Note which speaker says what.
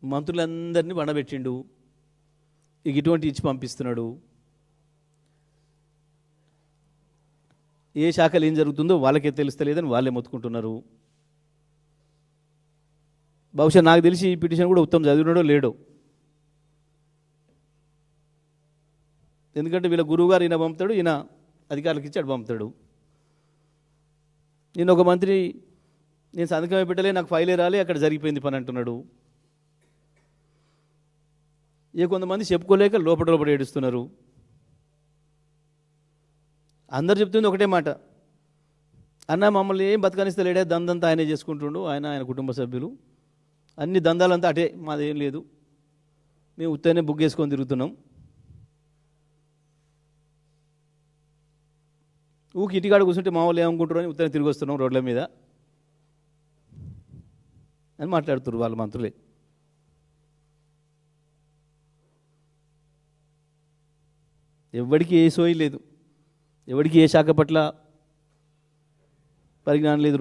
Speaker 1: మంత్రులందరినీ బండబెట్టిండు. ఇక ఇటువంటి ఇచ్చి పంపిస్తున్నాడు. ఏ శాఖలు ఏం జరుగుతుందో వాళ్ళకే తెలుస్తలేదని వాళ్ళే మొత్తుకుంటున్నారు. బహుశా నాకు తెలిసి ఈ పిటిషన్ కూడా ఉత్తమ్ చదివినాడో లేడో. ఎందుకంటే వీళ్ళ గురువు గారు ఈయన పంపుతాడు, ఈయన అధికారులకు ఇచ్చి అటు పంపుతాడు. నేను ఒక మంత్రి నేను సంతకమే పెట్టలే, నాకు ఫైలే రాలే, అక్కడ జరిగిపోయింది పని అంటున్నాడు. కొంతమంది చెప్పుకోలేక లోపల ఏడుస్తున్నారు. అందరు చెప్తుంది ఒకటే మాట, అన్న మమ్మల్ని ఏం బతకనిస్తలేడే, దందంతా ఆయనే చేసుకుంటుండు, ఆయన కుటుంబ సభ్యులు అన్ని దందాలంతా అటే, మాదేం లేదు, మేము ఉత్తనే బుక్ చేసుకొని తిరుగుతున్నాం. ఇంటికాడ కూర్చుంటే మా వాళ్ళు ఏమనుకుంటారు అని ఉత్తనే తిరిగి వస్తున్నాం రోడ్ల మీద అని మాట్లాడుతున్నారు వాళ్ళ మంత్రులే. ఎవరికి ఏ సోయి లేదు, ఎవరికి ఏ శాఖ పట్ల పరిజ్ఞానం లేదు.